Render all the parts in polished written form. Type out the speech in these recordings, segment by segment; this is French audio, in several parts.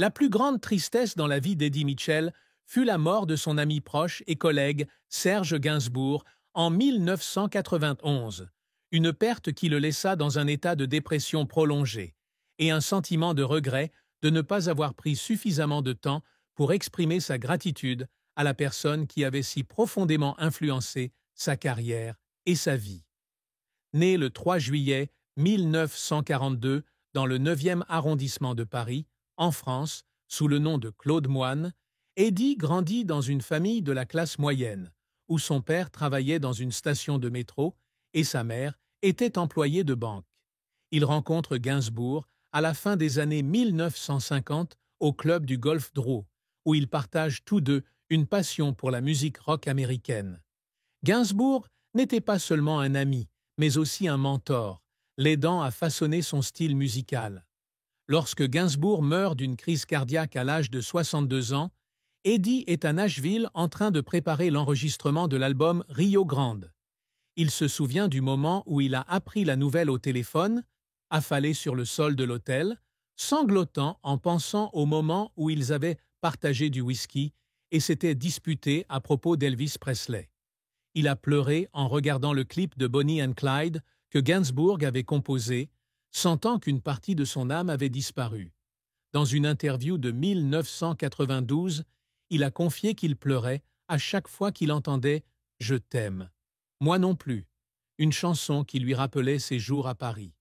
La plus grande tristesse dans la vie d'Eddie Mitchell fut la mort de son ami proche et collègue Serge Gainsbourg en 1991, une perte qui le laissa dans un état de dépression prolongée et un sentiment de regret de ne pas avoir pris suffisamment de temps pour exprimer sa gratitude à la personne qui avait si profondément influencé sa carrière et sa vie. Né le 3 juillet 1942 dans le 9e arrondissement de Paris, en France, sous le nom de Claude Moine, Eddie grandit dans une famille de la classe moyenne, où son père travaillait dans une station de métro et sa mère était employée de banque. Il rencontre Gainsbourg à la fin des années 1950 au club du Golf Draw, où ils partagent tous deux une passion pour la musique rock américaine. Gainsbourg n'était pas seulement un ami, mais aussi un mentor, l'aidant à façonner son style musical. Lorsque Gainsbourg meurt d'une crise cardiaque à l'âge de 62 ans, Eddie est à Nashville en train de préparer l'enregistrement de l'album Rio Grande. Il se souvient du moment où il a appris la nouvelle au téléphone, affalé sur le sol de l'hôtel, sanglotant en pensant au moment où ils avaient partagé du whisky et s'étaient disputés à propos d'Elvis Presley. Il a pleuré en regardant le clip de Bonnie and Clyde que Gainsbourg avait composé, sentant qu'une partie de son âme avait disparu. Dans une interview de 1992, il a confié qu'il pleurait à chaque fois qu'il entendait « Je t'aime ». Moi non plus, une chanson qui lui rappelait ses jours à Paris.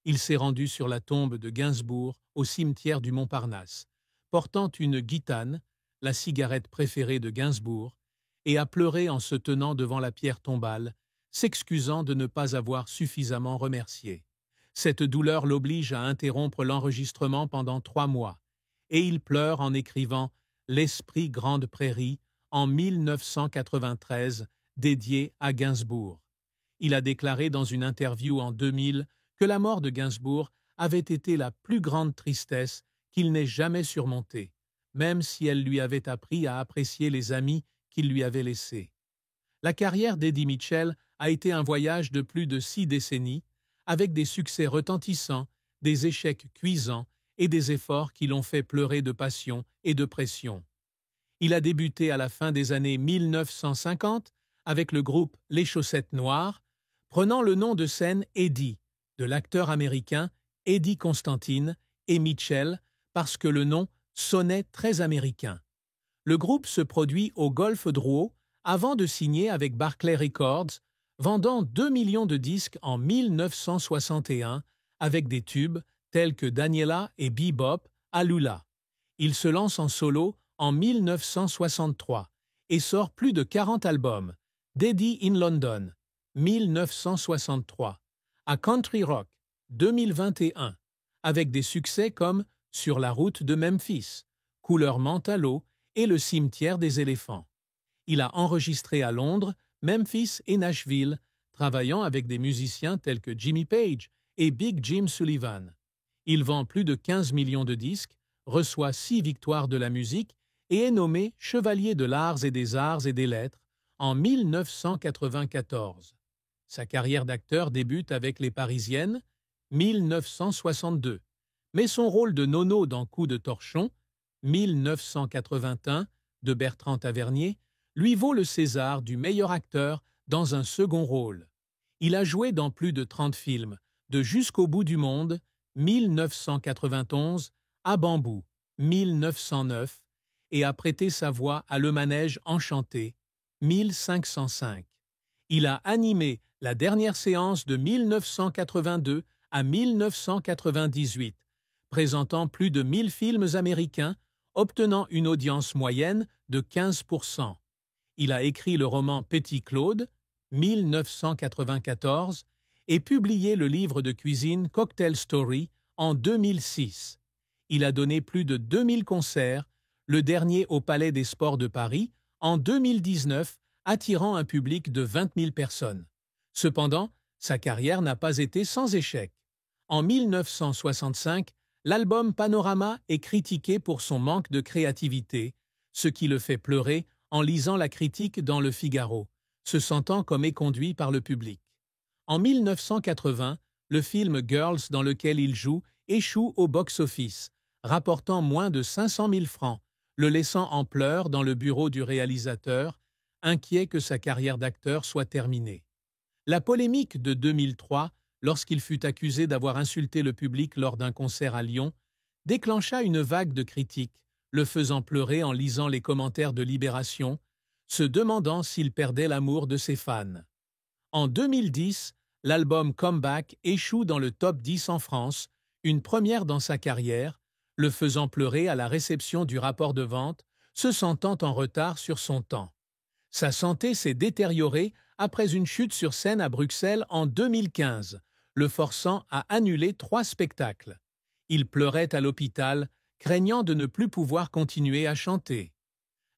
Il s'est rendu sur la tombe de Gainsbourg au cimetière du Montparnasse, portant une guitane, la cigarette préférée de Gainsbourg, et a pleuré en se tenant devant la pierre tombale, s'excusant de ne pas avoir suffisamment remercié. Cette douleur l'oblige à interrompre l'enregistrement pendant 3 mois, et il pleure en écrivant « L'Esprit Grande Prairie » en 1993, dédié à Gainsbourg. Il a déclaré dans une interview en 2000 que la mort de Gainsbourg avait été la plus grande tristesse qu'il n'ait jamais surmontée, même si elle lui avait appris à apprécier les amis qu'il lui avait laissés. La carrière d'Eddie Mitchell a été un voyage de plus de 6 décennies, avec des succès retentissants, des échecs cuisants et des efforts qui l'ont fait pleurer de passion et de pression. Il a débuté à la fin des années 1950 avec le groupe Les Chaussettes Noires, prenant le nom de scène Eddie, de l'acteur américain Eddie Constantine, et Mitchell, parce que le nom sonnait très américain. Le groupe se produit au Golf Draw avant de signer avec Barclay Records, vendant 2 millions de disques en 1961 avec des tubes tels que Daniela et Bebop à Lula. Il se lance en solo en 1963 et sort plus de 40 albums. Daddy in London, 1963, à Country Rock, 2021, avec des succès comme Sur la route de Memphis, Couleur menthe à l'eau et Le cimetière des éléphants. Il a enregistré à Londres, Memphis et Nashville, travaillant avec des musiciens tels que Jimmy Page et Big Jim Sullivan. Il vend plus de 15 millions de disques, reçoit 6 victoires de la musique et est nommé Chevalier de l'Arts et des Arts et des Lettres en 1994. Sa carrière d'acteur débute avec Les Parisiennes, 1962, mais son rôle de Nono dans Coup de torchon, 1981, de Bertrand Tavernier, lui vaut le César du meilleur acteur dans un second rôle. Il a joué dans plus de 30 films, de Jusqu'au bout du monde, 1991, à Bambou, 1909, et a prêté sa voix à Le Manège enchanté, 1505. Il a animé la dernière séance de 1982 à 1998, présentant plus de 1000 films américains, obtenant une audience moyenne de 15%. Il a écrit le roman Petit Claude, 1994, et publié le livre de cuisine Cocktail Story en 2006. Il a donné plus de 2000 concerts, le dernier au Palais des Sports de Paris, en 2019, attirant un public de 20 000 personnes. Cependant, sa carrière n'a pas été sans échec. En 1965, l'album Panorama est critiqué pour son manque de créativité, ce qui le fait pleurer en lisant la critique dans Le Figaro, se sentant comme éconduit par le public. En 1980, le film Girls dans lequel il joue échoue au box-office, rapportant moins de 500 000 francs, le laissant en pleurs dans le bureau du réalisateur, inquiet que sa carrière d'acteur soit terminée. La polémique de 2003, lorsqu'il fut accusé d'avoir insulté le public lors d'un concert à Lyon, déclencha une vague de critiques, le faisant pleurer en lisant les commentaires de Libération, se demandant s'il perdait l'amour de ses fans. En 2010, l'album Comeback échoue dans le top 10 en France, une première dans sa carrière, le faisant pleurer à la réception du rapport de vente, se sentant en retard sur son temps. Sa santé s'est détériorée après une chute sur scène à Bruxelles en 2015, le forçant à annuler 3 spectacles. Il pleurait à l'hôpital, craignant de ne plus pouvoir continuer à chanter.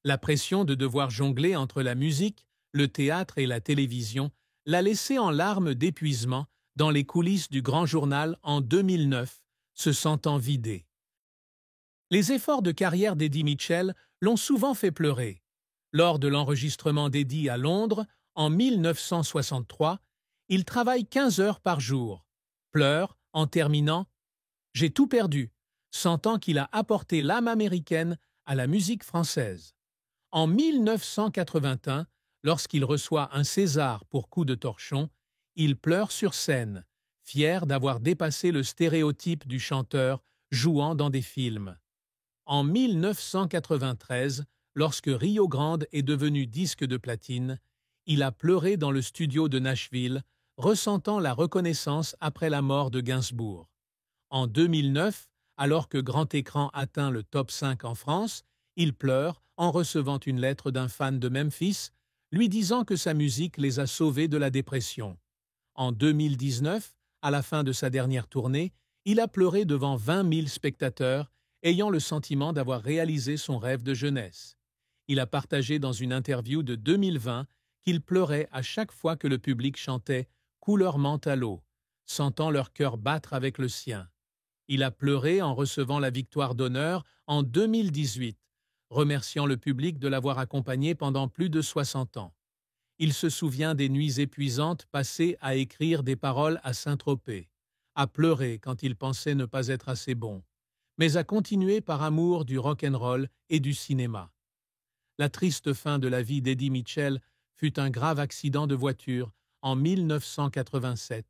La pression de devoir jongler entre la musique, le théâtre et la télévision l'a laissé en larmes d'épuisement dans les coulisses du Grand Journal en 2009, se sentant vidé. Les efforts de carrière d'Eddie Mitchell l'ont souvent fait pleurer. Lors de l'enregistrement d'Eddie à Londres, en 1963, il travaille 15 heures par jour. Pleure en terminant « J'ai tout perdu », sentant qu'il a apporté l'âme américaine à la musique française. En 1981, lorsqu'il reçoit un César pour Coup de torchon, il pleure sur scène, fier d'avoir dépassé le stéréotype du chanteur jouant dans des films. En 1993, lorsque Rio Grande est devenu disque de platine, il a pleuré dans le studio de Nashville, ressentant la reconnaissance après la mort de Gainsbourg. En 2009, alors que Grand Écran atteint le top 5 en France, il pleure en recevant une lettre d'un fan de Memphis, lui disant que sa musique les a sauvés de la dépression. En 2019, à la fin de sa dernière tournée, il a pleuré devant 20 000 spectateurs, ayant le sentiment d'avoir réalisé son rêve de jeunesse. Il a partagé dans une interview de 2020 qu'il pleurait à chaque fois que le public chantait « Couleur menthe à l'eau », sentant leur cœur battre avec le sien. Il a pleuré en recevant la victoire d'honneur en 2018, remerciant le public de l'avoir accompagné pendant plus de 60 ans. Il se souvient des nuits épuisantes passées à écrire des paroles à Saint-Tropez, à pleurer quand il pensait ne pas être assez bon, mais à continuer par amour du rock'n'roll et du cinéma. La triste fin de la vie d'Eddie Mitchell fut un grave accident de voiture en 1987,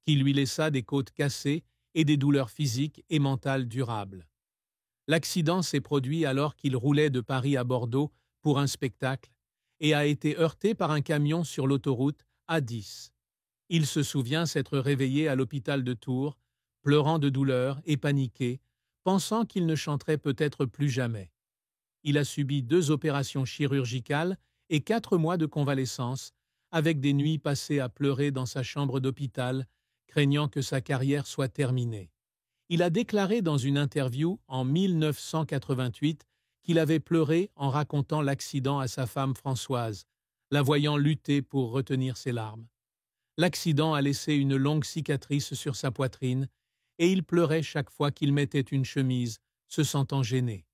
qui lui laissa des côtes cassées et des douleurs physiques et mentales durables. L'accident s'est produit alors qu'il roulait de Paris à Bordeaux pour un spectacle et a été heurté par un camion sur l'autoroute A10. Il se souvient s'être réveillé à l'hôpital de Tours, pleurant de douleur et paniqué, pensant qu'il ne chanterait peut-être plus jamais. Il a subi 2 opérations chirurgicales et 4 mois de convalescence, avec des nuits passées à pleurer dans sa chambre d'hôpital, craignant que sa carrière soit terminée. Il a déclaré dans une interview en 1988 qu'il avait pleuré en racontant l'accident à sa femme Françoise, la voyant lutter pour retenir ses larmes. L'accident a laissé une longue cicatrice sur sa poitrine et il pleurait chaque fois qu'il mettait une chemise, se sentant gêné.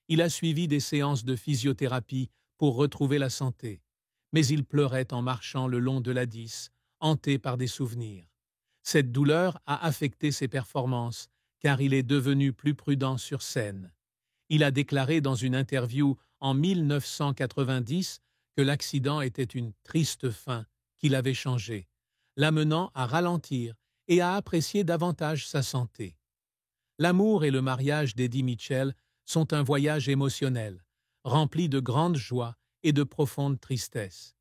Il a suivi des séances de physiothérapie pour retrouver la santé, mais il pleurait en marchant le long de l'A10, hanté par des souvenirs. Cette douleur a affecté ses performances, car il est devenu plus prudent sur scène. Il a déclaré dans une interview en 1990 que l'accident était une triste fin qui l'avait changé, l'amenant à ralentir et à apprécier davantage sa santé. L'amour et le mariage d'Eddie Mitchell sont un voyage émotionnel, rempli de grandes joies et de profondes tristesses.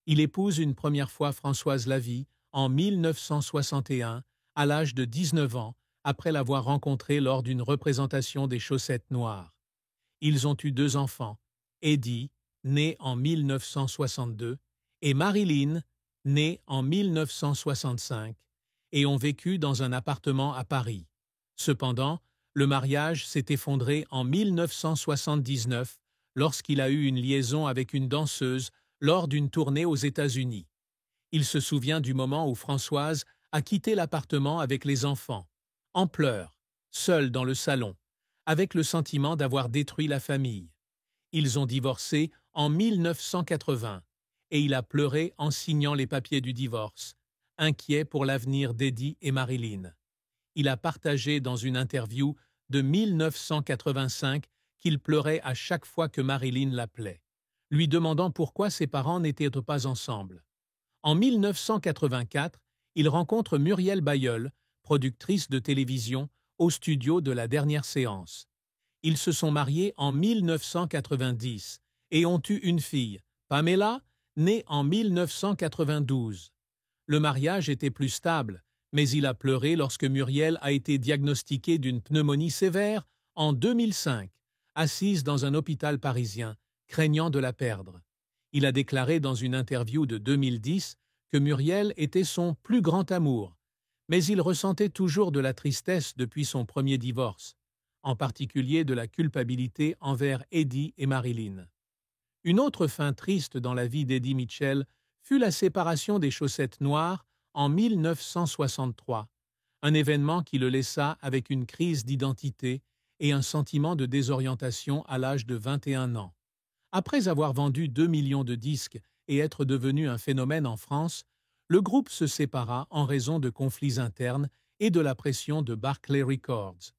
Il épouse une première fois Françoise Lavie en 1961, à l'âge de 19 ans, après l'avoir rencontrée lors d'une représentation des Chaussettes Noires. Ils ont eu 2 enfants, Eddie, né en 1962, et Marilyn, née en 1965, et ont vécu dans un appartement à Paris. Cependant, le mariage s'est effondré en 1979 lorsqu'il a eu une liaison avec une danseuse lors d'une tournée aux États-Unis. Il se souvient du moment où Françoise a quitté l'appartement avec les enfants, en pleurs, seul dans le salon, avec le sentiment d'avoir détruit la famille. Ils ont divorcé en 1980 et il a pleuré en signant les papiers du divorce, inquiet pour l'avenir d'Eddie et Marilyn. Il a partagé dans une interview de 1985 qu'il pleurait à chaque fois que Marilyn l'appelait, lui demandant pourquoi ses parents n'étaient pas ensemble. En 1984, il rencontre Muriel Bailleul, productrice de télévision, au studio de La Dernière Séance. Ils se sont mariés en 1990 et ont eu une fille, Pamela, née en 1992. Le mariage était plus stable, mais il a pleuré lorsque Muriel a été diagnostiquée d'une pneumonie sévère en 2005, assise dans un hôpital parisien, craignant de la perdre. Il a déclaré dans une interview de 2010 que Muriel était son plus grand amour, mais il ressentait toujours de la tristesse depuis son premier divorce, en particulier de la culpabilité envers Eddie et Marilyn. Une autre fin triste dans la vie d'Eddie Mitchell fut la séparation des Chaussettes Noires en 1963, un événement qui le laissa avec une crise d'identité et un sentiment de désorientation à l'âge de 21 ans. Après avoir vendu 2 millions de disques et être devenu un phénomène en France, le groupe se sépara en raison de conflits internes et de la pression de Barclay Records.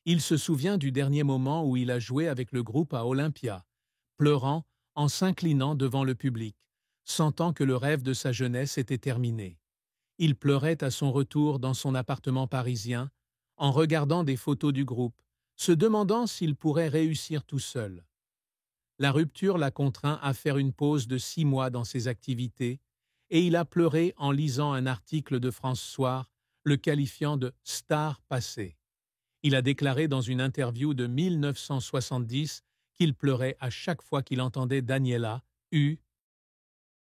Il se souvient du dernier moment où il a joué avec le groupe à Olympia, pleurant en s'inclinant devant le public, sentant que le rêve de sa jeunesse était terminé. Il pleurait à son retour dans son appartement parisien, en regardant des photos du groupe, se demandant s'il pourrait réussir tout seul. La rupture l'a contraint à faire une pause de 6 mois dans ses activités, et il a pleuré en lisant un article de France Soir, le qualifiant de « star passée ». Il a déclaré dans une interview de 1970 qu'il pleurait à chaque fois qu'il entendait Daniela,